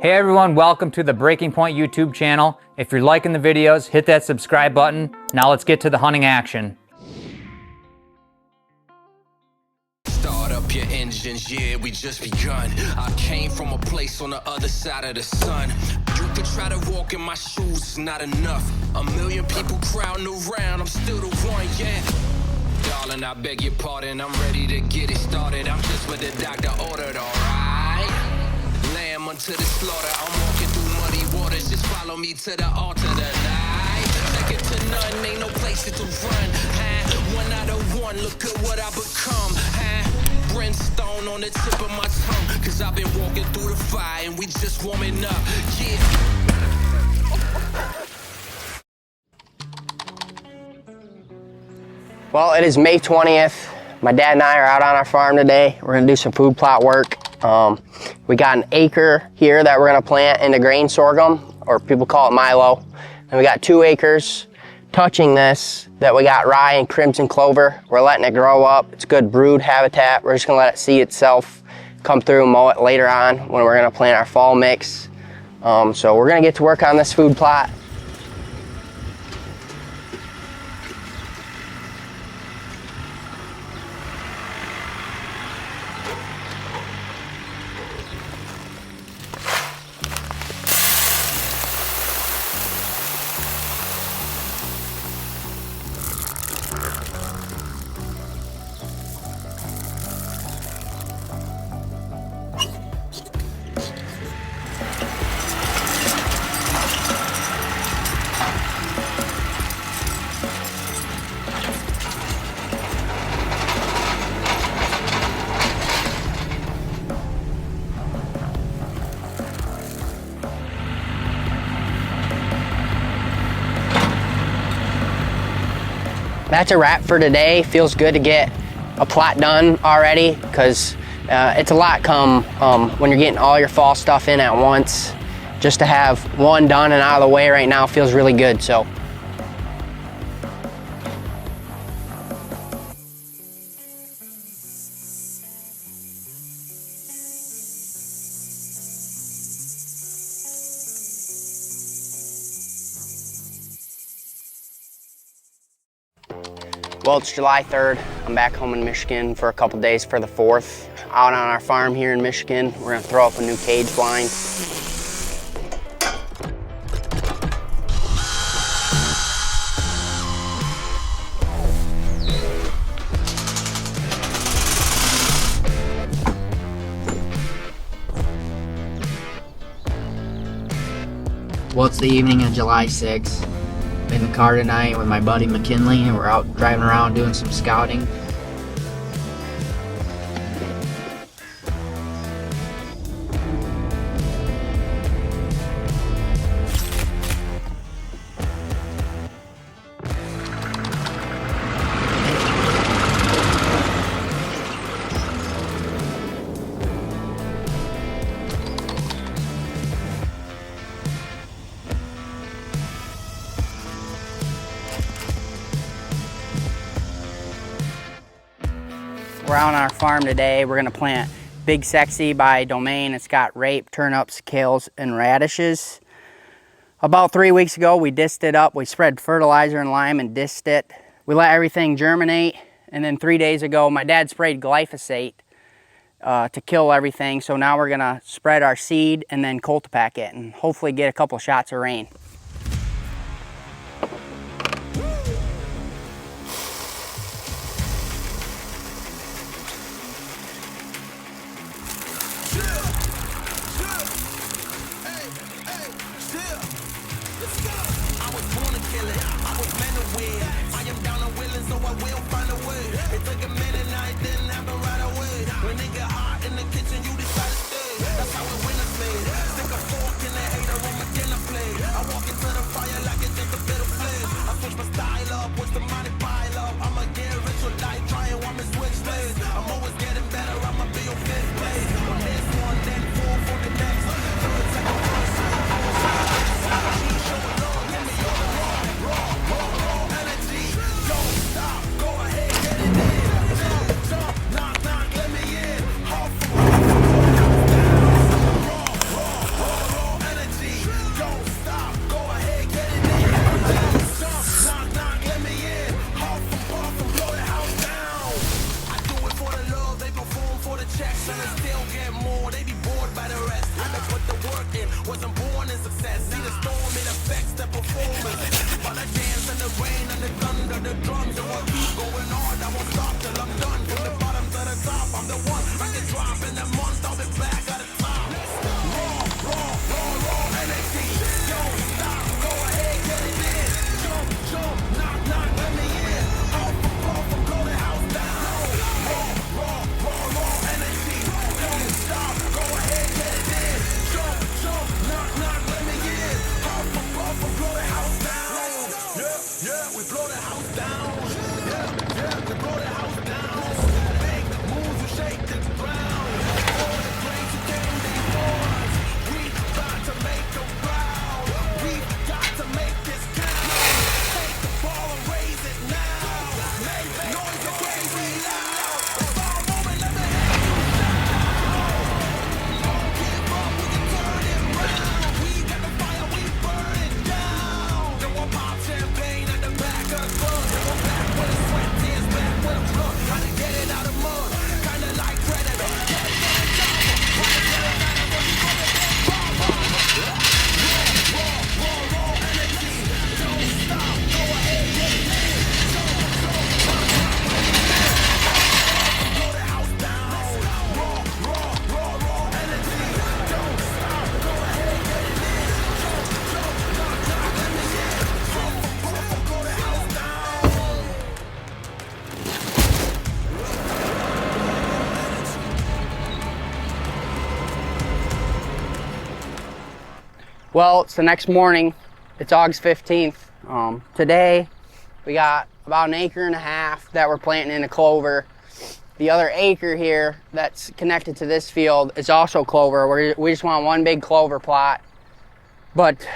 Hey everyone, welcome to the Breaking Point YouTube channel. If you're liking the videos, hit that subscribe button. Now let's get to the hunting action. Start up your engines, yeah, we just begun. I came from a place on the other side of the sun. You could try to walk in my shoes, it's not enough. A million people crowding around, I'm still the one, yeah. Darling, I beg your pardon, I'm ready to get it started. I'm just what the doctor ordered, alright? Lamb unto the slaughter, I'm walking through muddy waters. Just follow me to the altar tonight. Second to none, ain't no place to run. One out of one, look at what I become. Brimstone on the tip of my tongue, cause I've been walking through the fire and we just warming up, yeah. Well, it is May 20th. My dad and I are out on our farm today. We're gonna do some food plot work. We got an acre here that we're gonna plant into grain sorghum, or people call it Milo. And we got 2 acres touching this that we got rye and crimson clover. We're letting it grow up. It's good brood habitat. We're just gonna let it see itself come through and mow it later on when we're gonna plant our fall mix. So we're gonna get to work on this food plot. That's a wrap for today. Feels good to get a plot done already, because it's a lot come when you're getting all your fall stuff in at once. Just to have one done and out of the way right now feels really good. So. Well, it's July 3rd. I'm back home in Michigan for a couple days for the 4th. Out on our farm here in Michigan, we're gonna throw up a new cage blind. Well, it's the evening of July 6th. In the car tonight with my buddy McKinley, and we're out driving around doing some scouting. We're out on our farm today. We're gonna plant Big Sexy by Domain. It's got rape, turnips, kales, and radishes. About 3 weeks ago, we disced it up. We spread fertilizer and lime and disced it. We let everything germinate. And then 3 days ago, my dad sprayed glyphosate to kill everything. So now we're gonna spread our seed and then cultipack it and hopefully get a couple shots of rain. Well, it's the next morning. It's August 15th. Today, we got about 1.5 acres that we're planting into clover. The other acre here that's connected to this field is also clover. We just want one big clover plot. But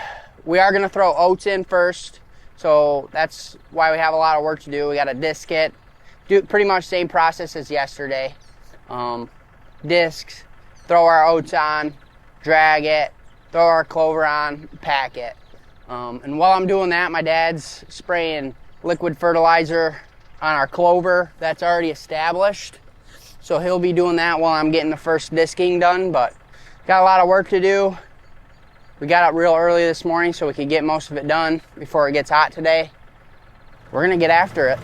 we are gonna throw oats in first. So that's why we have a lot of work to do. We gotta disc it. Do pretty much same process as yesterday. Discs, throw our oats on, drag it, throw our clover on, pack it. And while I'm doing that, my dad's spraying liquid fertilizer on our clover that's already established. So he'll be doing that while I'm getting the first disking done, but got a lot of work to do. We got up real early this morning so we could get most of it done before it gets hot today. We're gonna get after it.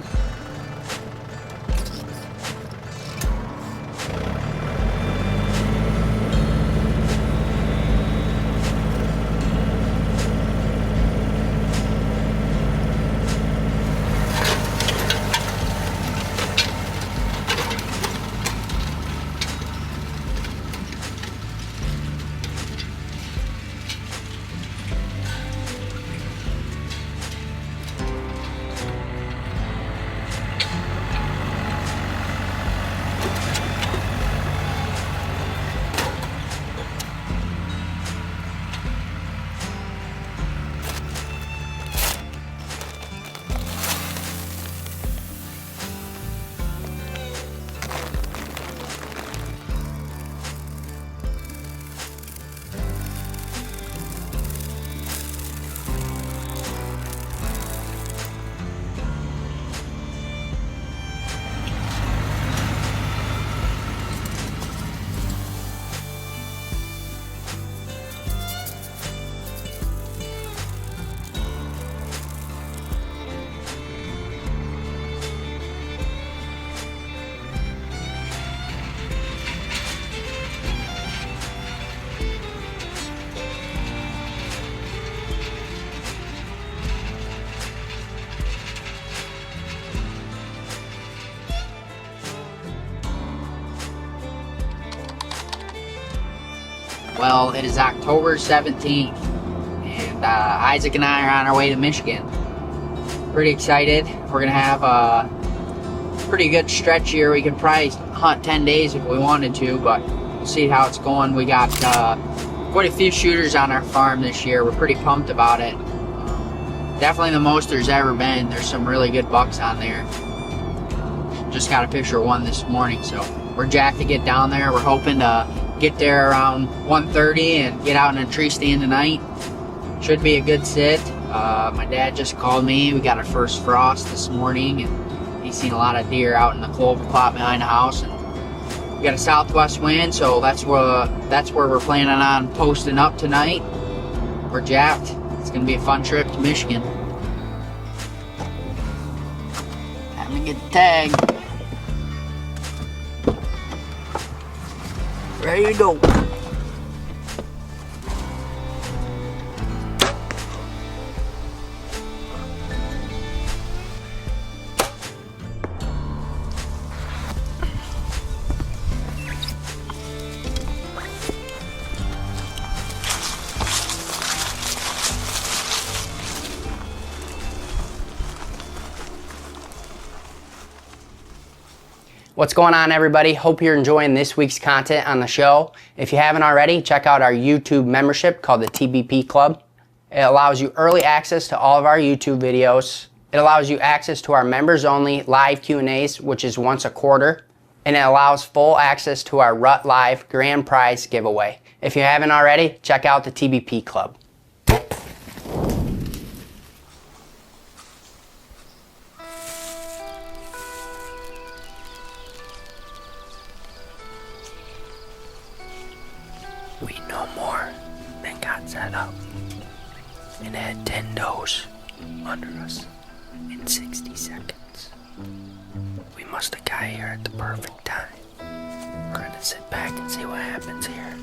Well, it is October 17th, and Isaac and I are on our way to Michigan. Pretty excited. We're going to have a pretty good stretch here. We could probably hunt 10 days if we wanted to, but we'll see how it's going. We got quite a few shooters on our farm this year. We're pretty pumped about it. Definitely the most there's ever been. There's some really good bucks on there. Just got a picture of one this morning, so we're jacked to get down there. We're hoping to get there around 1:30 and get out in a tree stand tonight. Should be a good sit. My dad just called me. We got our first frost this morning, and he's seen a lot of deer out in the clover plot behind the house. And we got a southwest wind, so that's where we're planning on posting up tonight. We're jacked. It's gonna be a fun trip to Michigan. Time to get the tag. Ready to go. What's going on, everybody? Hope you're enjoying this week's content on the show. If you haven't already, check out our YouTube membership called the TBP Club. It allows you early access to all of our YouTube videos. It allows you access to our members only live Q&As, which is once a quarter. And it allows full access to our Rut Live grand prize giveaway. If you haven't already, check out the TBP Club. We no more than got set up and had 10 does under us in 60 seconds. We must have got here at the perfect time. We're gonna sit back and see what happens here.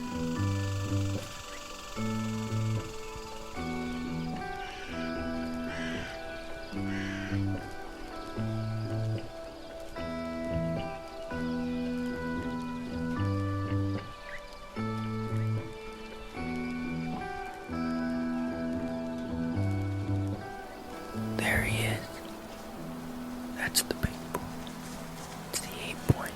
That's the big bull. It's the 8-point.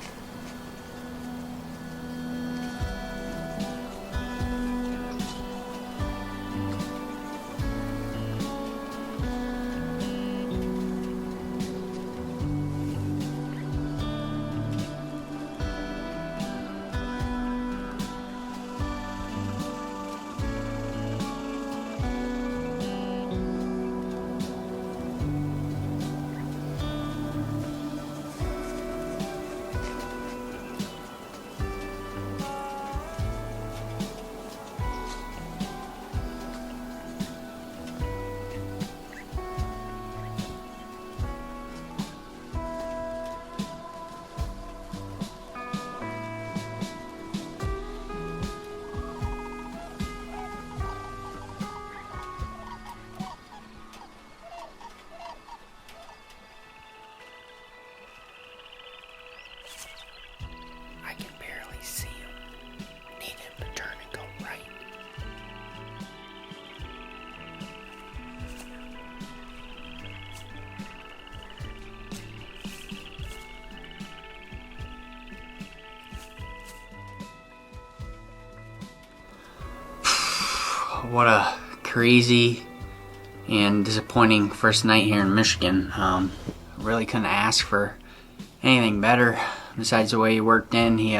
I can barely see him. Need him to turn and go right. What a crazy and disappointing first night here in Michigan. Really couldn't ask for anything better besides the way he worked in. He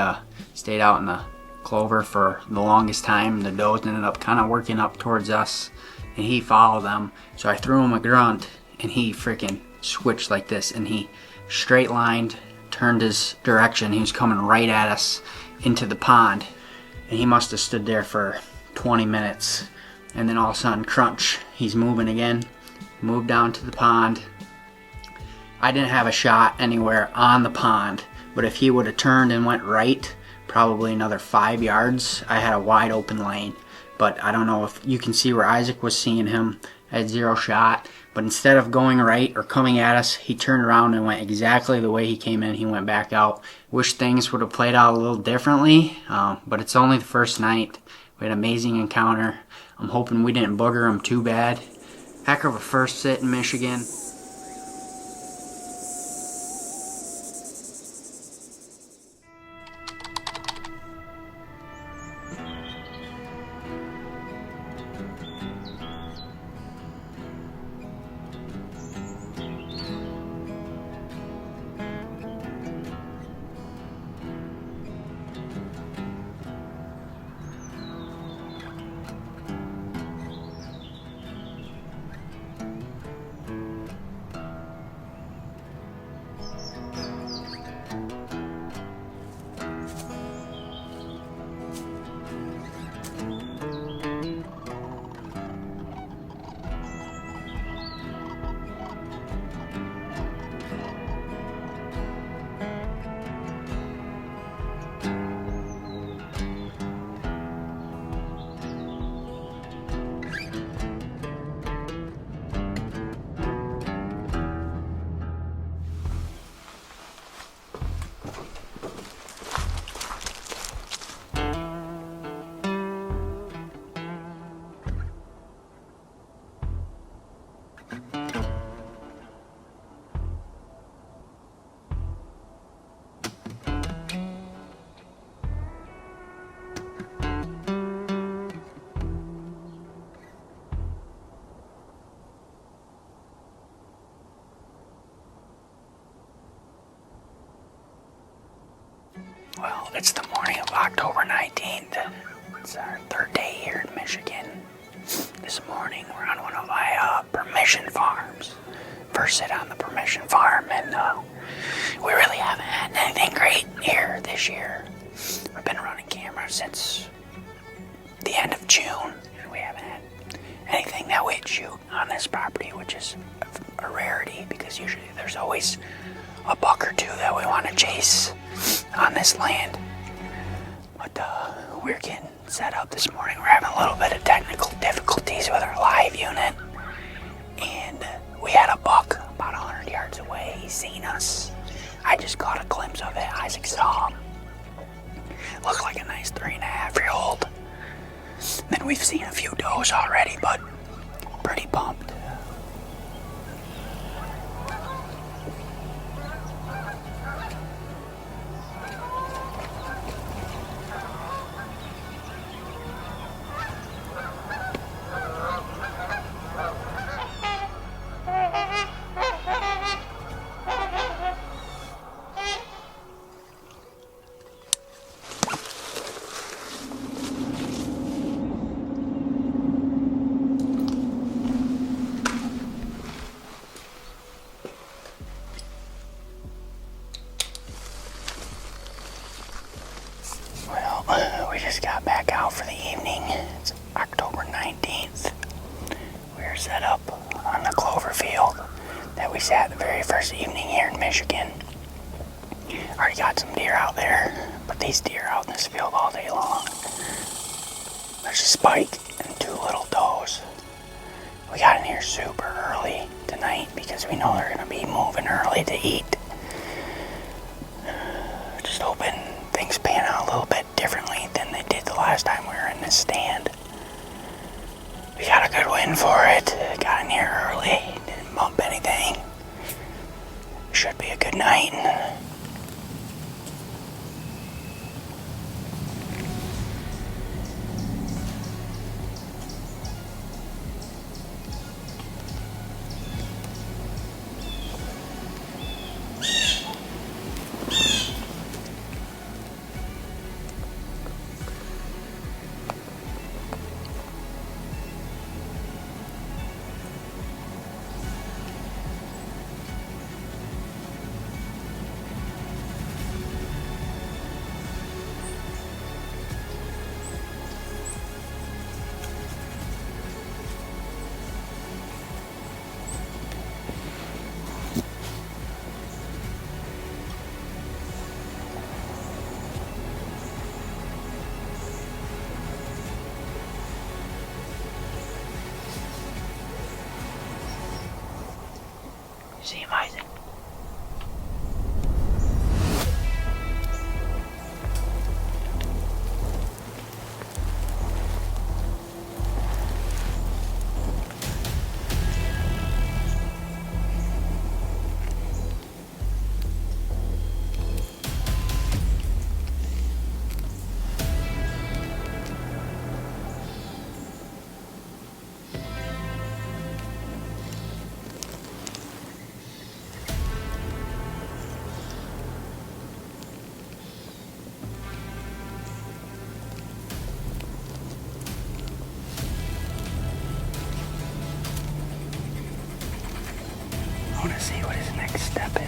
stayed out in the clover for the longest time. The does ended up kind of working up towards us, and he followed them. So I threw him a grunt, and he freaking switched like this, and he straight lined, turned his direction. He was coming right at us into the pond, and he must have stood there for 20 minutes. And then all of a sudden, crunch, he's moving again, moved down to the pond. I didn't have a shot anywhere on the pond, but if he would have turned and went right, probably another 5 yards, I had a wide open lane. But I don't know if you can see where Isaac was seeing him. I had zero shot, but instead of going right or coming at us, he turned around and went exactly the way he came in. He went back out. Wish things would have played out a little differently, but it's only the first night. We had an amazing encounter. I'm hoping we didn't booger him too bad. Heck of a first sit in Michigan. Well, it's the morning of October 19th. It's our third day here in Michigan. This morning we're on one of my permission farms. First sit on the permission farm, and we really haven't had anything great here this year. We've been running cameras since the end of June, and we haven't had anything that we'd shoot on this property, which is a rarity because usually there's always a buck or two that we want to chase on this land. But we're getting set up this morning. We're having a little bit of technical difficulties with our live unit, and we had a buck about 100 yards away. He's seen us. I just caught a glimpse of it. Isaac saw him. Looked like a nice 3.5-year-old. Then we've seen a few does already, but pretty pumped. sat the very first evening here in Michigan. Already got some deer out there, but these deer out in this field all day long. There's a spike and 2 little does. We got in here super early tonight because we know they're gonna be moving early to eat. Just hoping things pan out a little bit differently than they did the last time we were in this stand. We got a good win for it. Got in here early, didn't bump anything. Should be a good night. See him, Isaac? I want to see what his next step is.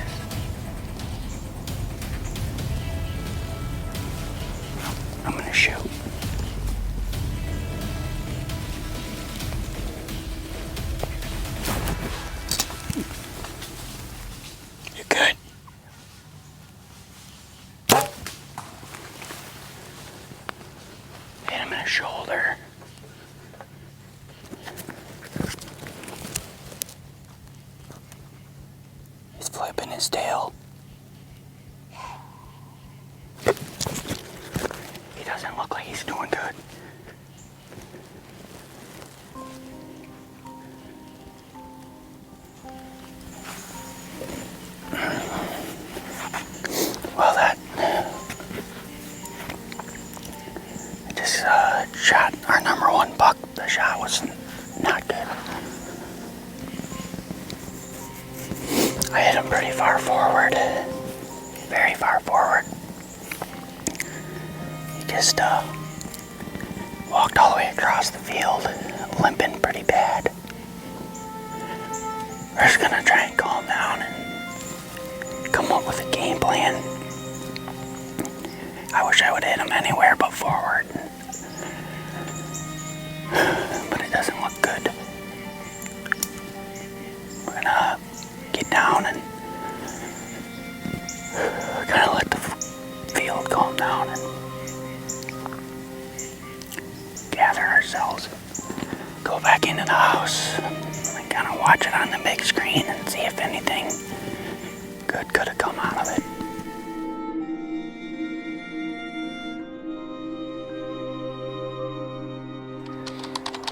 I'm going to shoot. You're good. Hit him in the shoulder. He's flipping his tail. He doesn't look like he's doing good. Well, that just shot our number 1 buck. The shot was not good. I hit him pretty far forward, very far forward. He just walked all the way across the field, limping pretty bad. We're just gonna try and calm down and come up with a game plan. I wish I would hit him anywhere but forward, but it doesn't look good. We're gonna get down and we're gonna let the field calm down and gather ourselves, go back into the house and kind of watch it on the big screen and see if anything good could have come out of it.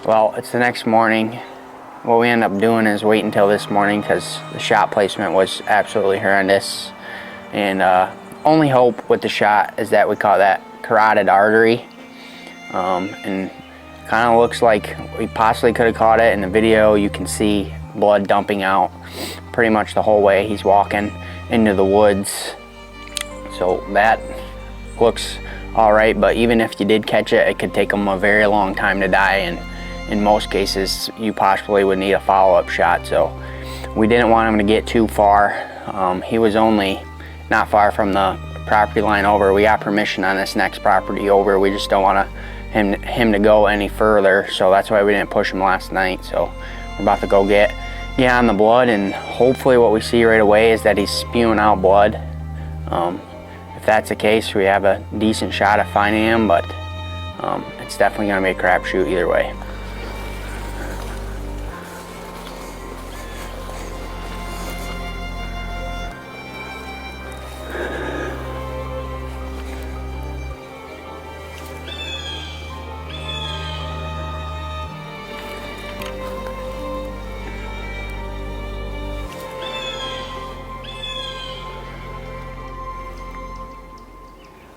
Well, it's the next morning. What we end up doing is wait until this morning because the shot placement was absolutely horrendous. And only hope with the shot is that we caught that carotid artery. And kind of looks like we possibly could have caught it. In the video, you can see blood dumping out pretty much the whole way he's walking into the woods. So that looks all right, but even if you did catch it, it could take him a very long time to die. And in most cases, you possibly would need a follow-up shot. So we didn't want him to get too far. He was only not far from the property line over. We got permission on this next property over. We just don't want him to go any further. So that's why we didn't push him last night. So we're about to go get get on the blood, and hopefully what we see right away is that he's spewing out blood. If that's the case, we have a decent shot at finding him, but it's definitely going to be a crapshoot either way.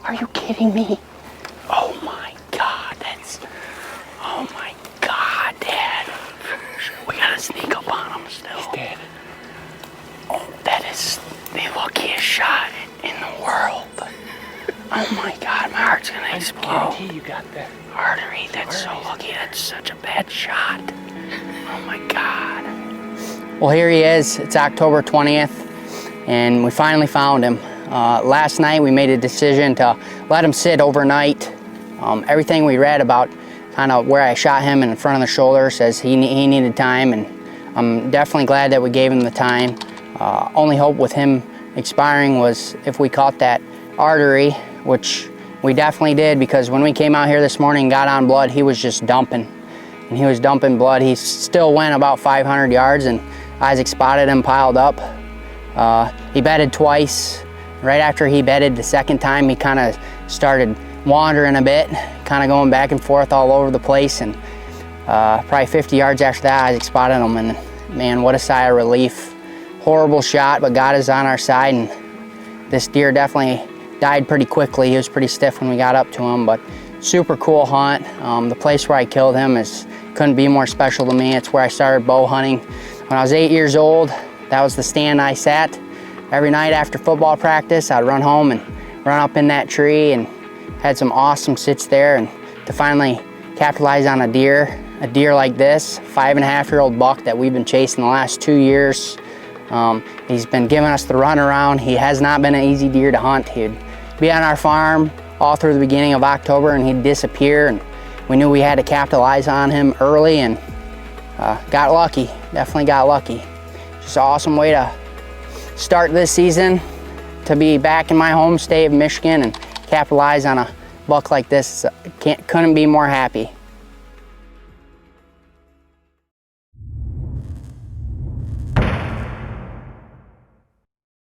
Are you kidding me? Oh my God, oh my God, Dad. We gotta sneak up on him still. He's dead. Oh, that is the luckiest shot in the world. Oh my God, my heart's gonna explode. I guarantee you got that artery. That's so lucky. That's such a bad shot. Oh my God. Well, here he is. It's October 20th, and we finally found him. Last night we made a decision to let him sit overnight. Everything we read about kind of where I shot him in front of the shoulder says he needed time, and I'm definitely glad that we gave him the time. Only hope with him expiring was if we caught that artery, which we definitely did, because when we came out here this morning and got on blood, he was just dumping. And he was dumping blood. He still went about 500 yards, and Isaac spotted him piled up. He bedded twice. Right after he bedded the second time, he kind of started wandering a bit, kind of going back and forth all over the place, and probably 50 yards after that, Isaac spotted him, and man, what a sigh of relief. Horrible shot, but God is on our side, and this deer definitely died pretty quickly. He was pretty stiff when we got up to him, but super cool hunt. The place where I killed him couldn't be more special to me. It's where I started bow hunting. When I was 8 years old, that was the stand I sat. Every night after football practice, I'd run home and run up in that tree, and had some awesome sits there. And to finally capitalize on a deer like this, 5.5-year-old buck that we've been chasing the last 2 years. He's been giving us the run around. He has not been an easy deer to hunt. He'd be on our farm all through the beginning of October, and he'd disappear, and we knew we had to capitalize on him early, and got lucky, definitely got lucky. Just an awesome way to start this season, to be back in my home state of Michigan and capitalize on a buck like this. Couldn't be more happy.